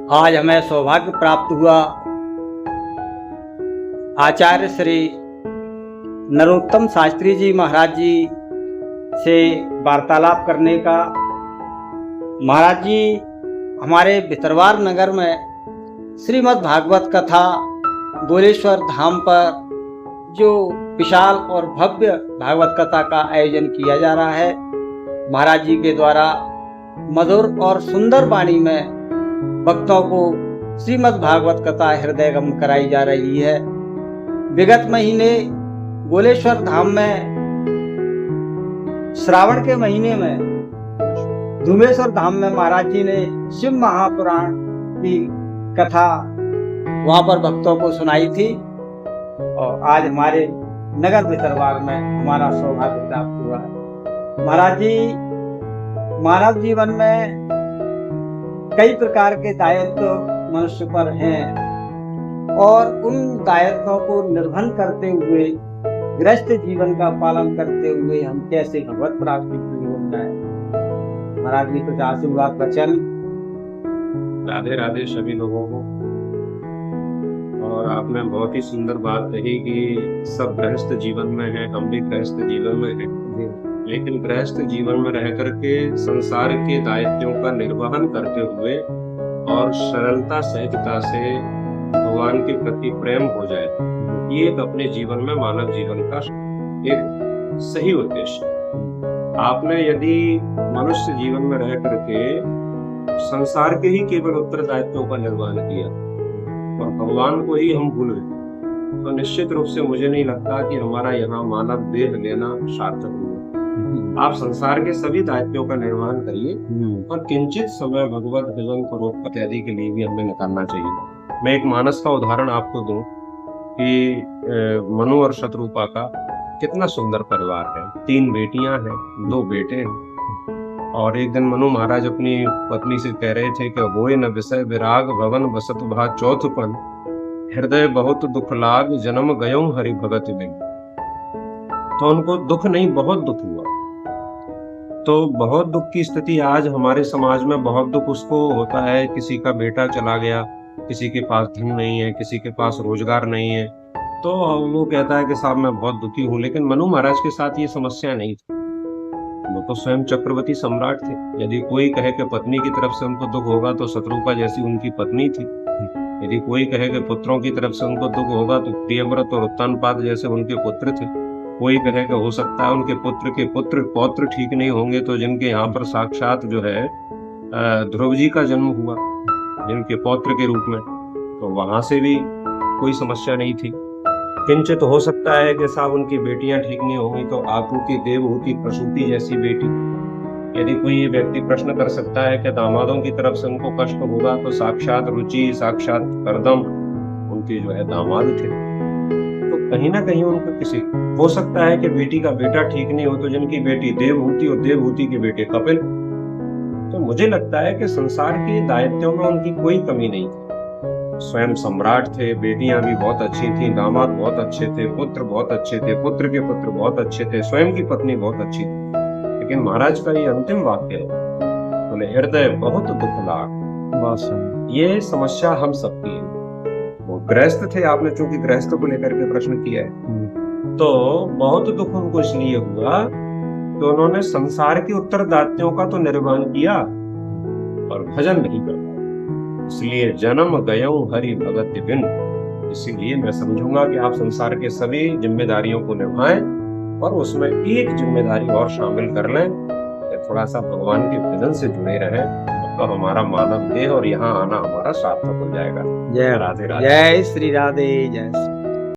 आज हमें सौभाग्य प्राप्त हुआ आचार्य श्री नरोत्तम शास्त्री जी महाराज जी से वार्तालाप करने का। महाराज जी हमारे भितरवार नगर में श्रीमद् भागवत कथा गोलेश्वर धाम पर जो विशाल और भव्य भागवत कथा का आयोजन किया जा रहा है, महाराज जी के द्वारा मधुर और सुंदर वाणी में भक्तों को श्रीमद् भागवत कथा हृदयगम कराई जा रही है। विगत महीने गोलेश्वर धाम में श्रावण के महीने में धूमेश्वर धाम में महाराज जी ने शिव महापुराण की कथा वहां पर भक्तों को सुनाई थी और आज हमारे नगर भितरवार में हमारा सौभाग्य प्राप्त हुआ है। महाराज जी मानव जीवन में कई प्रकार के दायित्व मनुष्य पर हैं और उन दायित्वों को निर्वहन करते हुए गृहस्थ जीवन का पालन करते हुए हम कैसे भगवत प्राप्ति की ओर जाए। महाराज जी कुछ आशीर्वाद वचन। राधे राधे सभी लोगों को। और आपने बहुत ही सुंदर बात कही कि सब गृहस्थ जीवन में है, हम भी गृहस्थ जीवन में हैं, लेकिन गृहस्थ जीवन में रह करके संसार के दायित्वों का निर्वहन करते हुए और सरलता सहजता से भगवान के प्रति प्रेम हो जाए, ये एक अपने जीवन में मानव जीवन का एक सही उद्देश्य। आपने यदि मनुष्य जीवन में रह करके संसार के ही केवल उत्तरदायित्वों का निर्वहन किया और भगवान को ही हम भूल गए, तो निश्चित रूप से मुझे नहीं लगता कि हमारा यहाँ मानव देह लेना सार्थक हुआ। आप संसार के सभी दायित्वों का निर्वहन करिए और किंचित समय भगवत भजन परोपकार के लिए भी हमें निकालना चाहिए। मैं एक मानस का उदाहरण आपको दूं कि मनु और शत्रुपा का कितना सुंदर परिवार है। 3 बेटियां हैं, 2 बेटे हैं। और एक दिन मनु महाराज अपनी पत्नी से कह रहे थे कि होए न विषय विराग भवन बसत भा चौथपन, हृदय बहुत दुख लाग जन्म गयो हरि भगत बिन। तो उनको दुख नहीं, बहुत दुख हुआ। तो बहुत दुख की स्थिति आज हमारे समाज में, बहुत दुख उसको होता है किसी का बेटा चला गया, किसी के पास धन नहीं है, किसी के पास रोजगार नहीं है, तो वो कहता है कि साहब मैं बहुत दुखी हूँ। लेकिन मनु महाराज के साथ ये समस्या नहीं थी, वो तो स्वयं चक्रवर्ती सम्राट थे। यदि कोई कहे कि पत्नी की तरफ से उनको दुख होगा तो शत्रुपा जैसी उनकी पत्नी थी। यदि कोई कहे कि पुत्रों की तरफ से उनको दुख होगा तो प्रियव्रत और उत्तानपाद जैसे उनके पुत्र थे। कोई कहे कि हो सकता है उनके पुत्र के पुत्र पौत्र ठीक नहीं होंगे, तो जिनके यहाँ पर साक्षात जो है ध्रुव जी का जन्म हुआ जिनके पौत्र के रूप में, तो वहां से भी कोई समस्या नहीं थी। किंचित हो सकता है कि साहब उनकी बेटियां ठीक नहीं होंगी, तो आपूति देवहूति प्रसूति जैसी बेटी। यदि कोई ये व्यक्ति प्रश्न कर सकता है कि दामादों की तरफ से उनको कष्ट होगा, तो साक्षात रुचि साक्षात करदम उनके जो है दामाद थे। तो कहीं ना कहीं उनको किसी हो सकता है कि बेटी का बेटा ठीक नहीं हो, तो जिनकी बेटी देवहूति और देवहूति के बेटे कपिल। तो मुझे लगता है कि संसार के दायित्वों में उनकी कोई कमी नहीं थी। स्वयं सम्राट थे, बेटियां भी बहुत अच्छी थी, दामाद बहुत अच्छे थे, पुत्र बहुत अच्छे थे, पुत्र के पुत्र बहुत अच्छे थे, स्वयं की पत्नी बहुत अच्छी थी। लेकिन महाराज का ये अंतिम वाक्य है, बोले हृदय बहुत दुख लाग। ये समस्या हम सबकी है। वो गृहस्थ थे, आपने चूंकि गृहस्थ को लेकर के प्रश्न किया है, तो बहुत दुख उनको इसलिए हुआ तो उन्होंने संसार के उत्तरदायित्वों का तो निर्वहन किया और भजन नहीं कर पाया, इसलिए जन्म गयो हरि भगत बिन। इसीलिए मैं समझूंगा कि आप संसार के सभी जिम्मेदारियों को निभाएं और उसमें एक जिम्मेदारी और शामिल कर लें, थोड़ा सा भगवान के भजन से जुड़े रहें, तो हमारा मानव देह और यहाँ आना हमारा सार्थक हो जाएगा। जय राधे राधे। जय श्री राधे जय श्री